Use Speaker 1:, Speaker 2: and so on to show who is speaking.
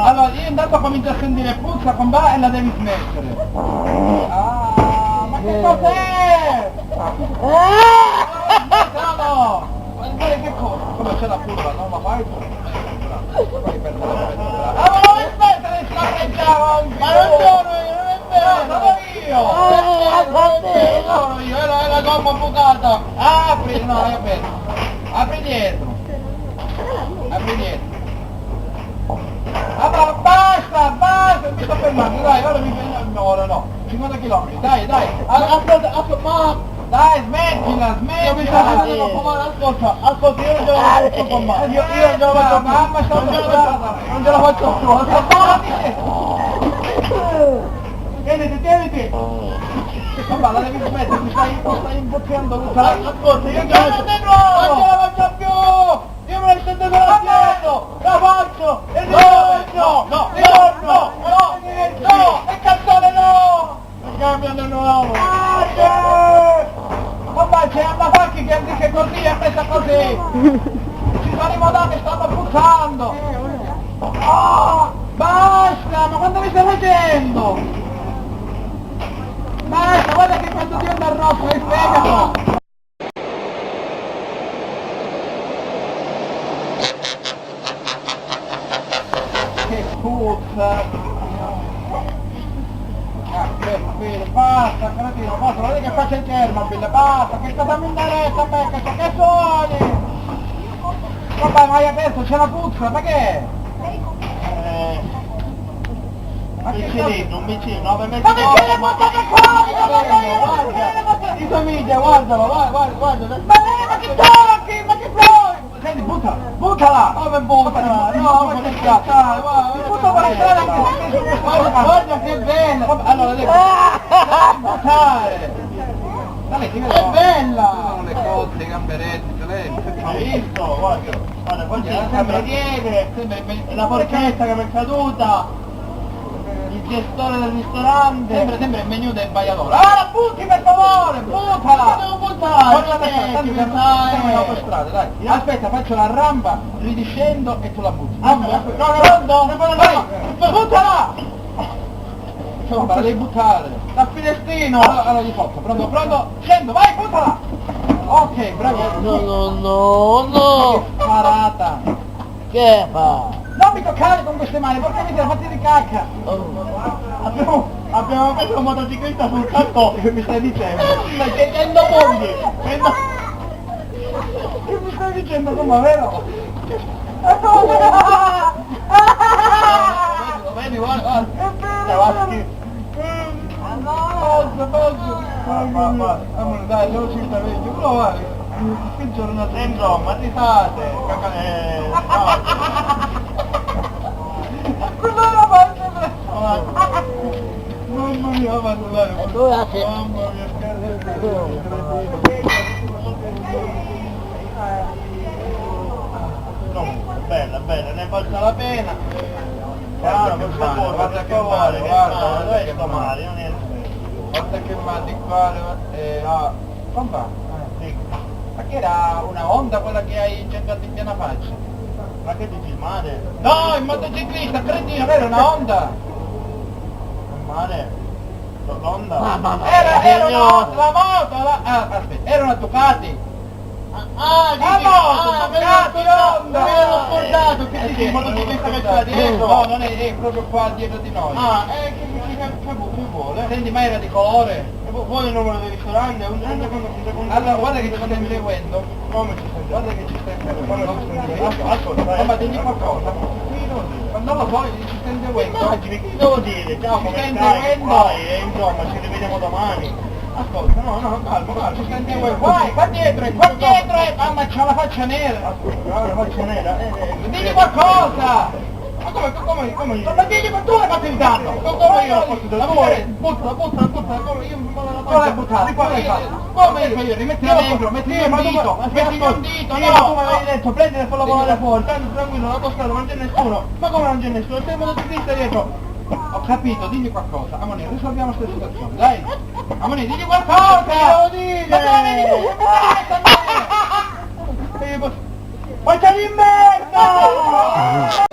Speaker 1: Allora, io intanto comincio a sentire puzza con va e la devi smettere. Ah, ma che cos'è? No! Guarda che cosa? Come c'è la curva, no? Ma fai tu. Ah, ma non smettere di scarreggiare! Ma non sono io, non è vero! Sono io! È la gomma bucata! Apri, no, è bene. Apri dietro. Apri dietro. Allora, basta, mi sto fermando, dai, ora mi fermo, ora no, 50 km, dai, ascolta, ma, dai, smettila, io mi sto facendo un po' ascolta, io non ce la faccio con me, io non ce la faccio più, mamma, non ce la faccio più, ascolta, tieniti, mamma, la devi smettere, mi stai imbocchiando tutta la, ascolta, io non ce la faccio più, io me la sto dietro, la faccio, e no, e cazzone no! Cambiano nuovo! Mamma c'è una faccia che dice così, è presa così! Ci sono i modanti che stanno puzzando! Oh, basta, ma quando mi stai facendo? Basta, guarda che quando diventa rosso è fegato! Che puzza! Basta, cretino, basta, non è che faccia il Chernobyl, basta, che sta dando in diretta a me, che suoni! Vabbè, ma hai adesso c'è la puzza, ma che è? Ma che vicino, un vicino, 9 metri di ma che montate qua? I famiglia, guardalo, guarda, ma che tocchi, ma che vuoi? Senti, buttala! Come buttala? No, ma che cazzo, butta per la strada anche guarda che bella! Allora, devi buttare! Dai, ti vedo! È bella! Sono le cozze, i gamberetti, hai visto? Guarda, il cameriere, la forchetta che mi è caduta! Il gestore del ristorante! Sembra il menù del baiador! Ah, butti per favore! Buttala! Devo buttare! Siamo in autostrada, dai! Aspetta, faccio la rampa, ridiscendo e tu la butti! No, vai! Buttala! Insomma, la devi buttare! Da finestrino! Allora di sotto, pronto? Scendo, vai, buttala! Ok, bravo!
Speaker 2: No!
Speaker 1: Che parata!
Speaker 2: Che fa?
Speaker 1: Non mi toccare con queste mani, perché mi siete fatti di cacca! Abbiamo messo un motociclista sul casco, che mi stai dicendo? Stai chiedendo mondi! Che mi stai dicendo, insomma, vero? Vedi, guarda! Posso! Amore, dai, non ci sta vecchio, prova! Che giornata! Insomma, risate! Mamma mia, ma dai!
Speaker 2: Allora se...
Speaker 1: Mamma mia, bella, ne valsa la pena! Guarda che male, guarda che male, guarda che male, qua, compa, ma che era una Honda quella che hai incendiato in piena faccia? Ma che dici, il mare? No, il motociclista, cretino, era una Honda! Il mare? L'Honda? Era una Honda, la moto, aspetta, era una Ducati! Ducati Honda! Mi ero scordato, che dici, il motociclista che c'era dietro? No, non è proprio qua dietro di noi. Che vuole? Senti, ma era di colore? Vuole il numero del ristorante? Allora, guarda che ci stai seguendo. Come ci stai seguendo? Guarda che ci stai seguendo. Ascolta, ma digli qualcosa. Non lo so, ci stai seguendo. Che devo dire? Ciao, come stai? Insomma, ci rivediamo domani. Ascolta, no, calmo, ci stai seguendo. Vai, qua dietro, mamma c'ha la faccia nera. Ascolta, la faccia nera. Digli qualcosa! come io? Ma digli ma tu l'hai fatto in danno! Come io l'ho fatto in danno? Buttala, come io non la faccio. Come buttare? Come io? Rimettila dentro, metti un dito, metti un dito, no! Ma tu mi avevi detto, prendila e fallo volare fuori, tanto tranquillo, la tua strada non c'è nessuno. Ma come non c'è nessuno? Sei motociclista dietro. Ho capito, digli qualcosa. Amore, risolviamo questa situazione, dai. Amore, digli qualcosa! Devo dire! Ma dove vedi? Poi c'è di merda!